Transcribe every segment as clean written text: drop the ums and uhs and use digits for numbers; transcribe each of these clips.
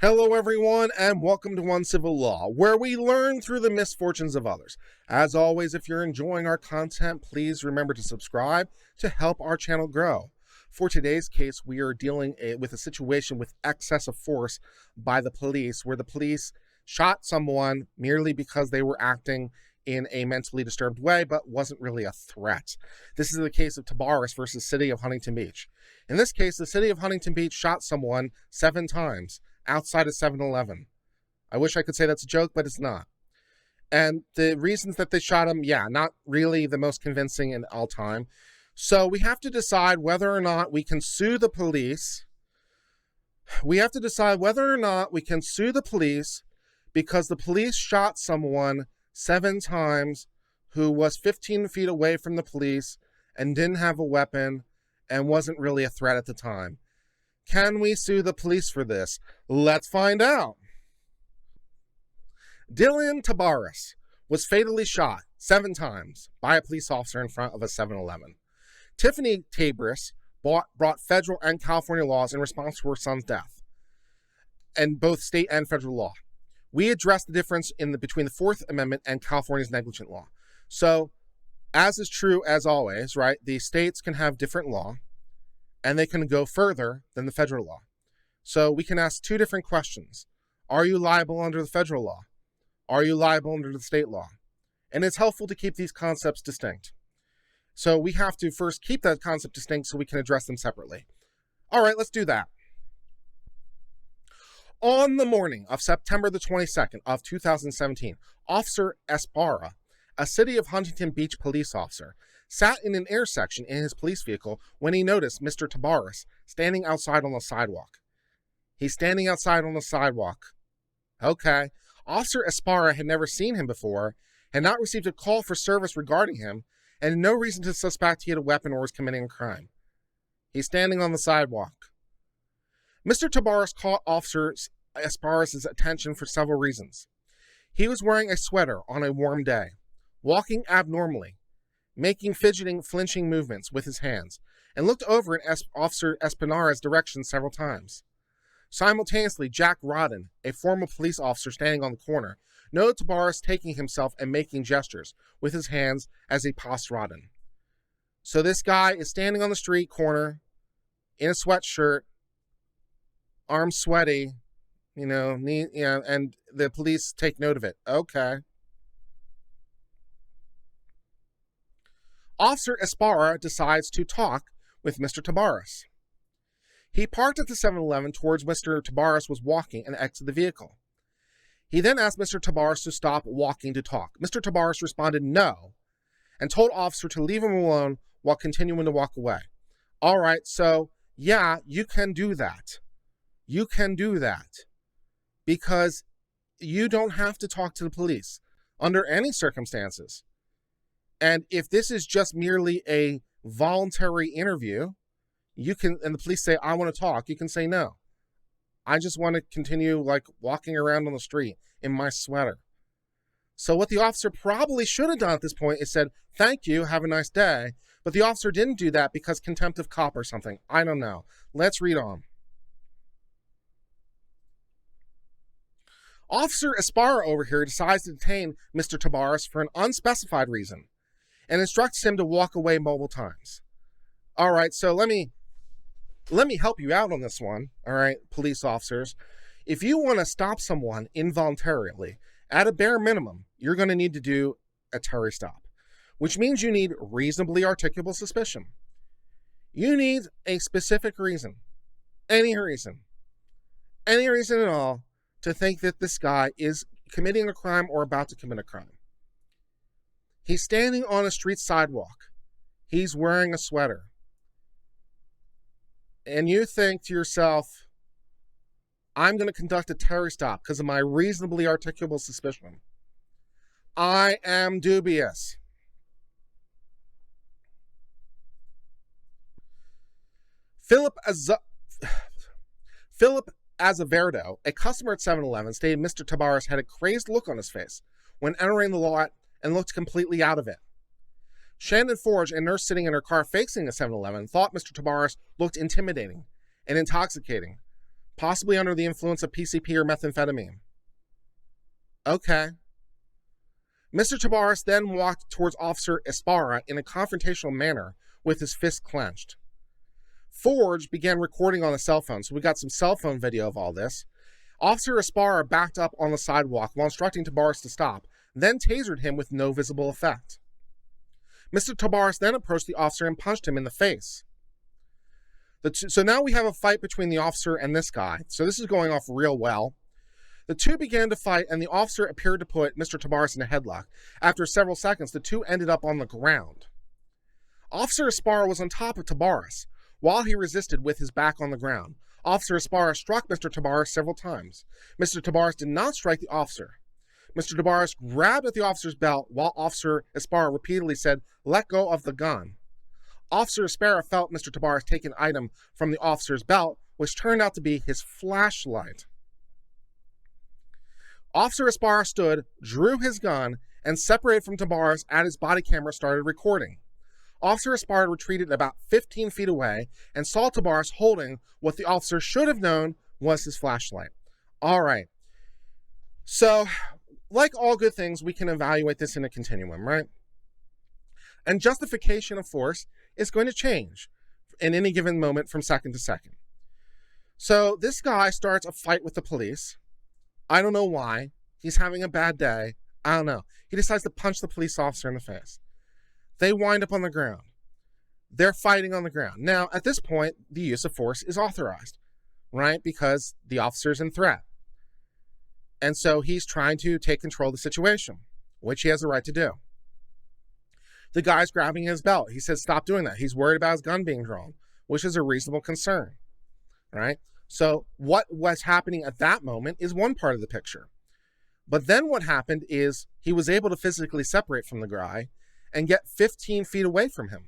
Hello, everyone, and welcome to One Civil Law, where we learn through the misfortunes of others. As always, if you're enjoying our content, please remember to subscribe to help our channel grow. For today's case, we are dealing with a situation with excessive force by the police, where the police shot someone merely because they were acting in a mentally disturbed way, but wasn't really a threat. This is the case of Tabares versus City of Huntington Beach. In this case, the City of Huntington Beach shot someone 7 times outside of 7-Eleven. I wish I could say that's a joke, but it's not. And the reasons that they shot him, not really the most convincing in all time. So we have to decide whether or not we can sue the police. We have to decide whether or not we can sue the police because the police shot someone 7 times who was 15 feet away from the police and didn't have a weapon and wasn't really a threat at the time. Can we sue the police for this? Let's find out. Dylan Tabares was fatally shot 7 times by a police officer in front of a 7-Eleven. Tiffany Tabares brought federal and California laws in response to her son's death, and both state and federal law. We addressed the difference between the Fourth Amendment and California's negligent law. So, as is true as always, right, the states can have different law, and they can go further than the federal law. So we can ask 2 different questions. Are you liable under the federal law? Are you liable under the state law? And it's helpful to keep these concepts distinct. So we have to first keep that concept distinct so we can address them separately. All right, let's do that. On the morning of September the 22nd of 2017, Officer Esparra, a City of Huntington Beach police officer, sat in an intersection in his police vehicle when he noticed Mr. Tabares standing outside on the sidewalk. He's standing outside on the sidewalk. Okay. Officer Esparra had never seen him before, had not received a call for service regarding him, and had no reason to suspect he had a weapon or was committing a crime. He's standing on the sidewalk. Mr. Tabares caught Officer Esparra's attention for several reasons. He was wearing a sweater on a warm day, walking abnormally, making flinching movements with his hands, and looked over in Officer Espinara's direction several times. Simultaneously, Jack Rodden, a former police officer standing on the corner, noted Tabares taking himself and making gestures with his hands as he passed Rodden. So this guy is standing on the street corner in a sweatshirt, arms sweaty, and the police take note of it. Okay. Officer Esparra decides to talk with Mr. Tabares. He parked at the 7-Eleven towards Mr. Tabares was walking and exited the vehicle. He then asked Mr. Tabares to stop walking to talk. Mr. Tabares responded no and told Officer to leave him alone while continuing to walk away. All right, so you can do that. You can do that because you don't have to talk to the police under any circumstances. And if this is just merely a voluntary interview, and the police say, I want to talk, you can say no. I just want to continue walking around on the street in my sweater. So what the officer probably should have done at this point is said, thank you, have a nice day. But the officer didn't do that because contempt of cop or something. I don't know. Let's read on. Officer Esparra over here decides to detain Mr. Tabares for an unspecified reason and instructs him to walk away multiple times. All right, so let me help you out on this one, all right, police officers. If you want to stop someone involuntarily, at a bare minimum, you're going to need to do a Terry stop, which means you need reasonably articulable suspicion. You need a specific reason, any reason at all, to think that this guy is committing a crime or about to commit a crime. He's standing on a street sidewalk. He's wearing a sweater. And you think to yourself, I'm going to conduct a Terry stop because of my reasonably articulable suspicion. I am dubious. Philip Azevedo, a customer at 7-Eleven, stated Mr. Tabares had a crazed look on his face when entering the lot and looked completely out of it. Shannon Forge, a nurse sitting in her car facing a 7-Eleven, thought Mr. Tabares looked intimidating and intoxicating, possibly under the influence of PCP or methamphetamine. Okay. Mr. Tabares then walked towards Officer Esparra in a confrontational manner with his fist clenched. Forge began recording on a cell phone, so we got some cell phone video of all this. Officer Esparra backed up on the sidewalk while instructing Tabares to stop, then tasered him with no visible effect. Mr. Tabares then approached the officer and punched him in the face. So now we have a fight between the officer and this guy. So this is going off real well. The two began to fight, and the officer appeared to put Mr. Tabares in a headlock. After several seconds, the two ended up on the ground. Officer Esparra was on top of Tabares, while he resisted with his back on the ground. Officer Esparra struck Mr. Tabares several times. Mr. Tabares did not strike the officer. Mr. Tabares grabbed at the officer's belt while Officer Esparra repeatedly said, "Let go of the gun." Officer Esparra felt Mr. Tabares take an item from the officer's belt, which turned out to be his flashlight. Officer Esparra stood, drew his gun, and separated from Tabares as his body camera started recording. Officer Esparra retreated about 15 feet away and saw Tabares holding what the officer should have known was his flashlight. All right. So, like all good things, we can evaluate this in a continuum, right? And justification of force is going to change in any given moment from second to second. So this guy starts a fight with the police. I don't know why. He's having a bad day. I don't know. He decides to punch the police officer in the face. They wind up on the ground. They're fighting on the ground. Now, at this point, the use of force is authorized, right? Because the officer's in threat. And so he's trying to take control of the situation, which he has the right to do. The guy's grabbing his belt. He says, stop doing that. He's worried about his gun being drawn, which is a reasonable concern, right? So what was happening at that moment is one part of the picture. But then what happened is he was able to physically separate from the guy and get 15 feet away from him.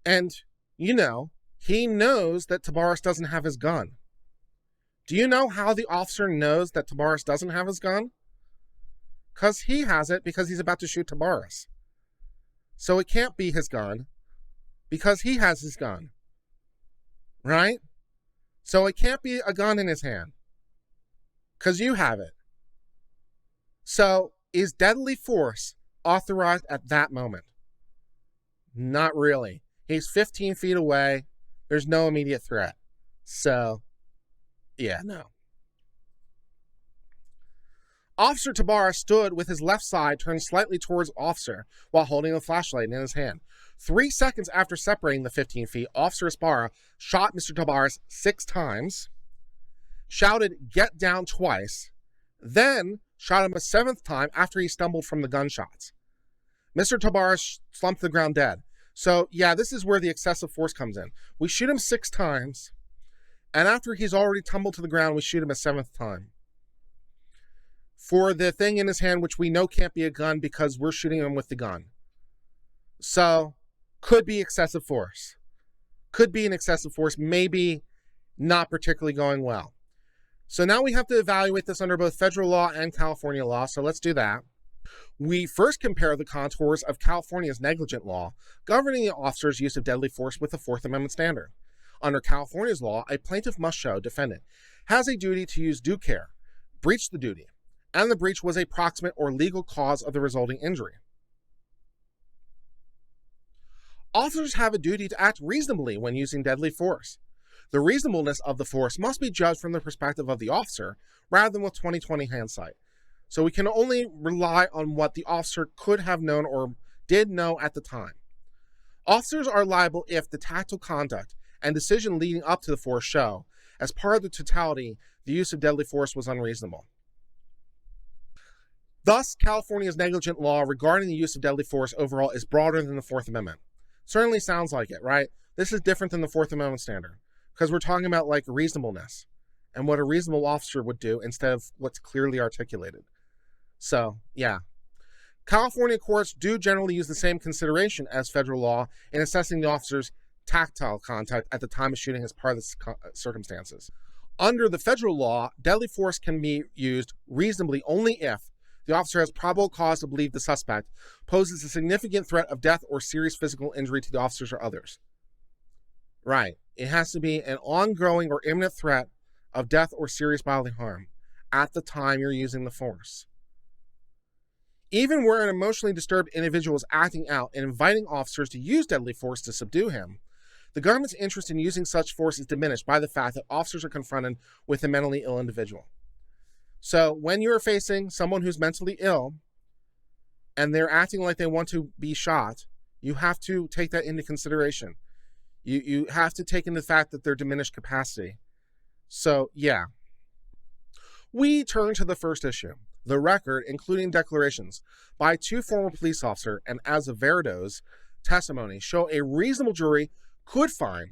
And, you know, he knows that Tabares doesn't have his gun. Do you know how the officer knows that Tabares doesn't have his gun? Because he has it because he's about to shoot Tabares. So it can't be his gun because he has his gun. Right? So it can't be a gun in his hand because you have it. So is deadly force authorized at that moment? Not really. He's 15 feet away. There's no immediate threat. So, yeah, no. Officer Tabares stood with his left side turned slightly towards officer while holding a flashlight in his hand. 3 seconds after separating the 15 feet, Officer Esparra shot Mr. Tabares 6 times, shouted, "Get down," twice, then shot him a 7th time after he stumbled from the gunshots. Mr. Tabares slumped to the ground dead. So, yeah, this is where the excessive force comes in. We shoot him 6 times, and after he's already tumbled to the ground, we shoot him a 7th time. For the thing in his hand, which we know can't be a gun because we're shooting him with the gun. So, could be excessive force. Could be an excessive force, maybe not particularly going well. So now we have to evaluate this under both federal law and California law, so let's do that. We first compare the contours of California's negligent law governing the officer's use of deadly force with the Fourth Amendment standard. Under California's law, a plaintiff must show defendant has a duty to use due care, breached the duty, and the breach was a proximate or legal cause of the resulting injury. Officers have a duty to act reasonably when using deadly force. The reasonableness of the force must be judged from the perspective of the officer rather than with 20/20 hindsight. So we can only rely on what the officer could have known or did know at the time. Officers are liable if the tactical conduct and decision leading up to the force show, as part of the totality, the use of deadly force was unreasonable. Thus, California's negligent law regarding the use of deadly force overall is broader than the Fourth Amendment. Certainly sounds like it, right? This is different than the Fourth Amendment standard because we're talking about like reasonableness and what a reasonable officer would do instead of what's clearly articulated. So, yeah. California courts do generally use the same consideration as federal law in assessing the officer's tactile contact at the time of shooting as part of the circumstances. Under the federal law, deadly force can be used reasonably only if the officer has probable cause to believe the suspect poses a significant threat of death or serious physical injury to the officers or others. Right. It has to be an ongoing or imminent threat of death or serious bodily harm at the time you're using the force. Even where an emotionally disturbed individual is acting out and inviting officers to use deadly force to subdue him, the government's interest in using such force is diminished by the fact that officers are confronted with a mentally ill individual. So when you're facing someone who's mentally ill and they're acting like they want to be shot, you have to take that into consideration. You have to take into the fact that they're diminished capacity. So, yeah. We turn to the first issue. The record, including declarations by two former police officers and Azevedo's testimony, show a reasonable jury could find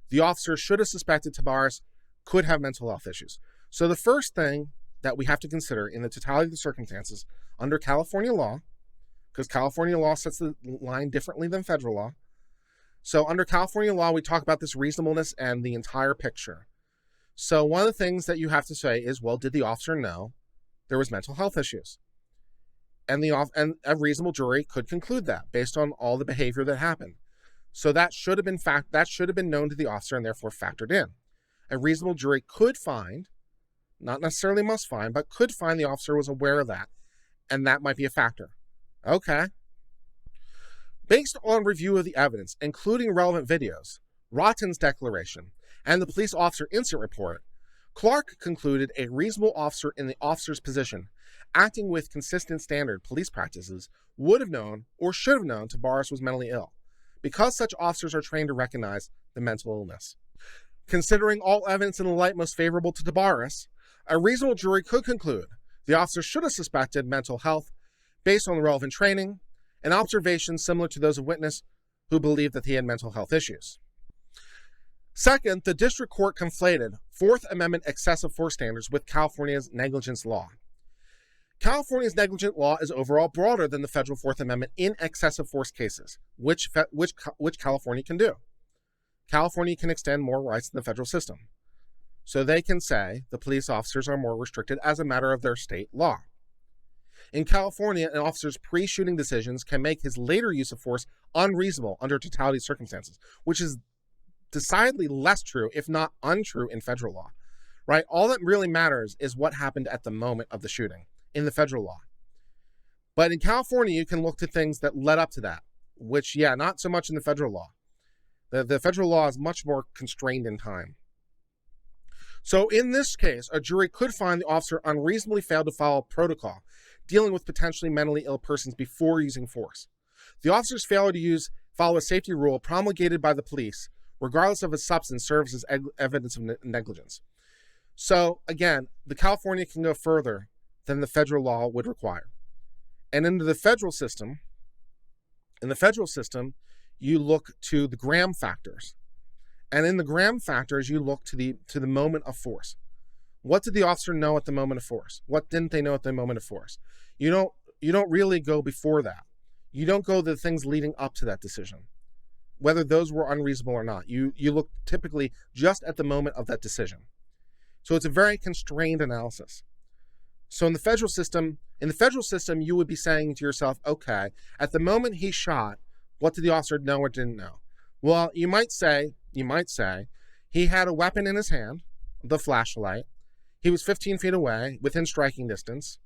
the officer should have suspected Tabarez could have mental health issues. So the first thing that we have to consider in the totality of the circumstances under California law, because California law sets the line differently than federal law. So under California law, we talk about this reasonableness and the entire picture. So one of the things that you have to say is, well, did the officer know there was mental health issues? And a reasonable jury could conclude that based on all the behavior that happened. So that should have been known to the officer and therefore factored in. A reasonable jury could find, not necessarily must find, but could find the officer was aware of that, and that might be a factor. Okay. Based on review of the evidence, including relevant videos, Rotten's declaration, and the police officer incident report, Clark concluded a reasonable officer in the officer's position, acting with consistent standard police practices, would have known or should have known Tabarez was mentally ill, because such officers are trained to recognize the mental illness. Considering all evidence in the light most favorable to Tabarez, a reasonable jury could conclude the officer should have suspected mental health based on the relevant training and observations similar to those of witness who believed that he had mental health issues. Second, the district court conflated Fourth Amendment excessive force standards with California's negligence law. California's negligent law is overall broader than the federal Fourth Amendment in excessive force cases, which California can do. California can extend more rights than the federal system. So they can say the police officers are more restricted as a matter of their state law. In California, an officer's pre-shooting decisions can make his later use of force unreasonable under totality of circumstances, which is decidedly less true, if not untrue, in federal law, right? All that really matters is what happened at the moment of the shooting in the federal law. But in California, you can look to things that led up to that, which, yeah, not so much in the federal law. The federal law is much more constrained in time. So in this case, a jury could find the officer unreasonably failed to follow protocol dealing with potentially mentally ill persons before using force. The officer's failure to follow a safety rule promulgated by the police, regardless of its substance, serves as evidence of negligence. So again, the California can go further than the federal law would require. And in the federal system, you look to the Graham factors. And in the Graham factors, you look to the moment of force. What did the officer know at the moment of force? What didn't they know at the moment of force? You don't really go before that. You don't go to the things leading up to that decision, whether those were unreasonable or not. You look typically just at the moment of that decision. So it's a very constrained analysis. So in the federal system, you would be saying to yourself, okay, at the moment he shot, what did the officer know or didn't know? Well, you might say he had a weapon in his hand, the flashlight. He was 15 feet away, within striking distance.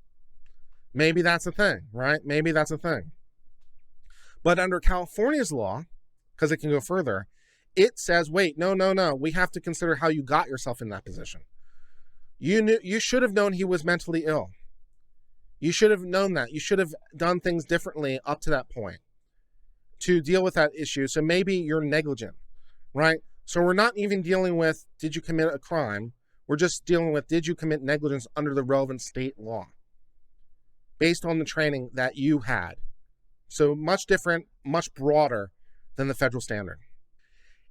Maybe that's a thing, right? Maybe that's a thing. But under California's law, because it can go further, it says, wait, no. We have to consider how you got yourself in that position. You should have known he was mentally ill. You should have known that. You should have done things differently up to that point to deal with that issue. So maybe you're negligent, right? So we're not even dealing with, did you commit a crime? We're just dealing with, did you commit negligence under the relevant state law based on the training that you had? So much different, much broader than the federal standard.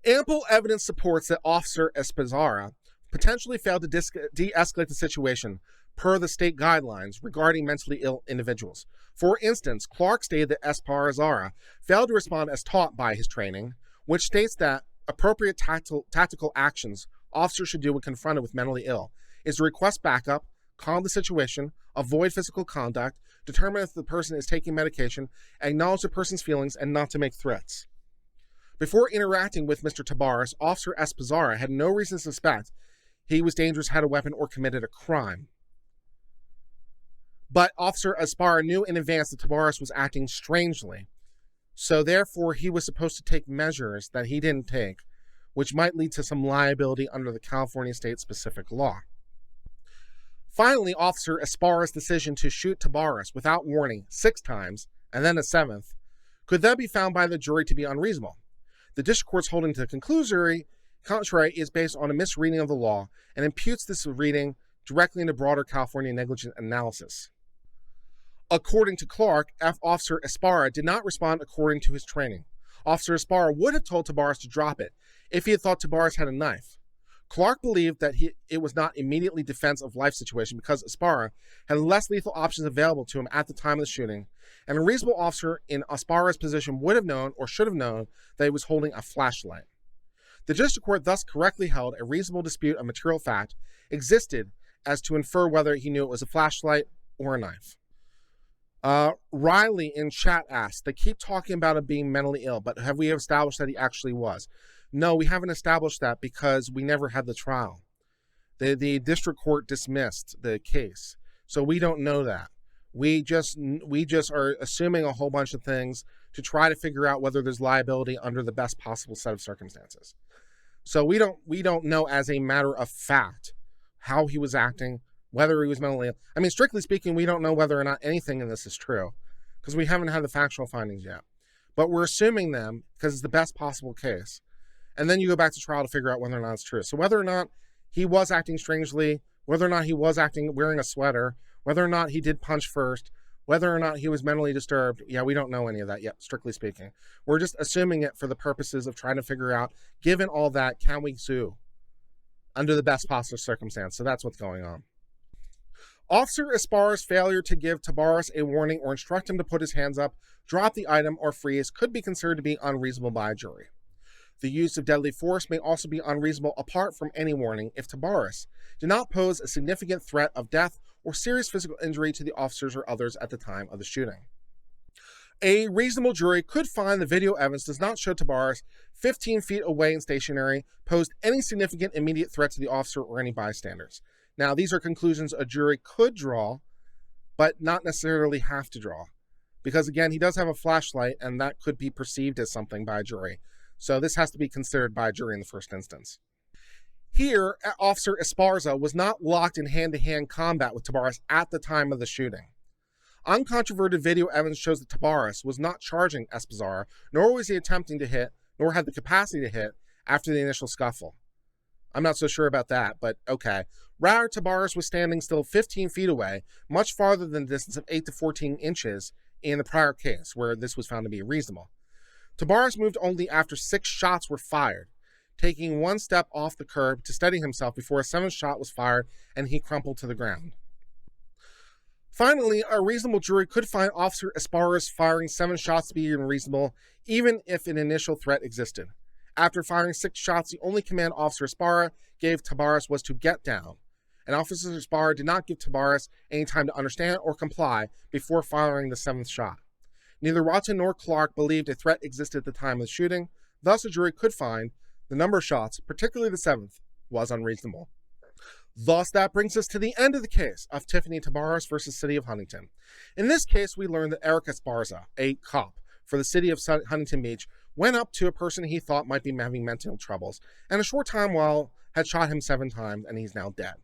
Ample evidence supports that Officer Esparza potentially failed to de-escalate the situation per the state guidelines regarding mentally ill individuals. For instance, Clark stated that Esparza failed to respond as taught by his training, which states that appropriate tactical actions officers should do when confronted with mentally ill is to request backup, calm the situation, avoid physical contact, determine if the person is taking medication, acknowledge the person's feelings, and not to make threats. Before interacting with Mr. Tabarez, Officer Esparza had no reason to suspect he was dangerous, had a weapon, or committed a crime. But Officer Esparza knew in advance that Tabarez was acting strangely, so therefore he was supposed to take measures that he didn't take, which might lead to some liability under the California state-specific law. Finally, Officer Esparza's decision to shoot Tabarez without warning 6 times, and then a 7th, could then be found by the jury to be unreasonable. The district court's holding to the contrary is based on a misreading of the law and imputes this reading directly into broader California negligence analysis. According to Clark, Officer Esparza did not respond according to his training. Officer Esparza would have told Tabarez to drop it if he had thought Tabarez had a knife. Clark believed that it was not immediately defense of life situation because Esparza had less lethal options available to him at the time of the shooting, and a reasonable officer in Esparza's position would have known or should have known that he was holding a flashlight. The district court thus correctly held a reasonable dispute of material fact existed as to infer whether he knew it was a flashlight or a knife. Riley in chat asked, they keep talking about him being mentally ill, but have we established that he actually was? No, we haven't established that because we never had the trial. The district court dismissed the case, so we don't know that. We just are assuming a whole bunch of things to try to figure out whether there's liability under the best possible set of circumstances. So we don't know as a matter of fact how he was acting, whether he was mentally ill. I mean, strictly speaking, we don't know whether or not anything in this is true because we haven't had the factual findings yet. But we're assuming them because it's the best possible case. And then you go back to trial to figure out whether or not it's true. So whether or not he was acting strangely, whether or not he was acting wearing a sweater, whether or not he did punch first, whether or not he was mentally disturbed, yeah, we don't know any of that yet, strictly speaking. We're just assuming it for the purposes of trying to figure out, given all that, can we sue under the best possible circumstance? So that's what's going on. Officer Esparza's failure to give Tabarez a warning or instruct him to put his hands up, drop the item, or freeze could be considered to be unreasonable by a jury. The use of deadly force may also be unreasonable apart from any warning if Tabarez did not pose a significant threat of death or serious physical injury to the officers or others at the time of the shooting. A reasonable jury could find the video evidence does not show Tabarez 15 feet away and stationary posed any significant immediate threat to the officer or any bystanders. Now, these are conclusions a jury could draw, but not necessarily have to draw. Because again, he does have a flashlight and that could be perceived as something by a jury. So this has to be considered by a jury in the first instance. Here, Officer Esparza was not locked in hand-to-hand combat with Tabarez at the time of the shooting. Uncontroverted video evidence shows that Tabarez was not charging Esparza, nor was he attempting to hit, nor had the capacity to hit after the initial scuffle. I'm not so sure about that, but okay. Rather, Tabarez was standing still 15 feet away, much farther than the distance of 8 to 14 inches in the prior case, where this was found to be reasonable. Tabarez moved only after 6 shots were fired, taking 1 step off the curb to steady himself before a 7th shot was fired and he crumpled to the ground. Finally, a reasonable jury could find Officer Esparza's firing 7 shots to be unreasonable, even if an initial threat existed. After firing 6 shots, the only command Officer Esparza gave Tabarez was to get down, and Officer Esparza did not give Tabarez any time to understand or comply before firing the 7th shot. Neither Watson nor Clark believed a threat existed at the time of the shooting, thus a jury could find the number of shots, particularly the 7th, was unreasonable. Thus, that brings us to the end of the case of Tiffany Tabarez versus City of Huntington. In this case, we learned that Eric Esparza, a cop for the City of Huntington Beach, went up to a person he thought might be having mental troubles, and a short time while had shot him 7 times, and he's now dead.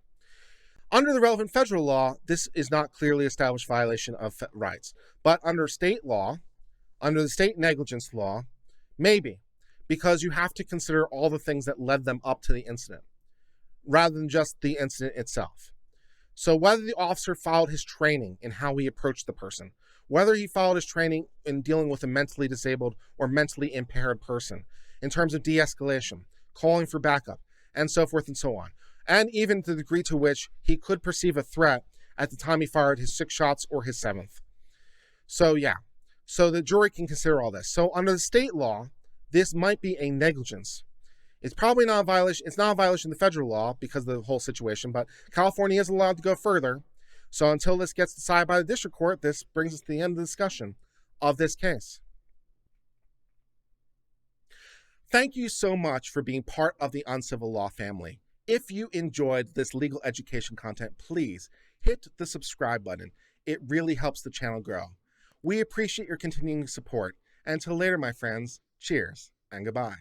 Under the relevant federal law, this is not clearly established violation of rights. But under state law, under the state negligence law, maybe, because you have to consider all the things that led them up to the incident, rather than just the incident itself. So whether the officer followed his training in how he approached the person, whether he followed his training in dealing with a mentally disabled or mentally impaired person, in terms of de-escalation, calling for backup, and so forth and so on, and even to the degree to which he could perceive a threat at the time he fired his 6 shots or his 7th. So yeah, so the jury can consider all this. So under the state law, this might be a negligence. It's probably not a violation. It's not a violation of the federal law because of the whole situation, but California is allowed to go further. So until this gets decided by the district court, this brings us to the end of the discussion of this case. Thank you so much for being part of the Uncivil Law family. If you enjoyed this legal education content, please hit the subscribe button. It really helps the channel grow. We appreciate your continuing support. And until later, my friends, cheers and goodbye.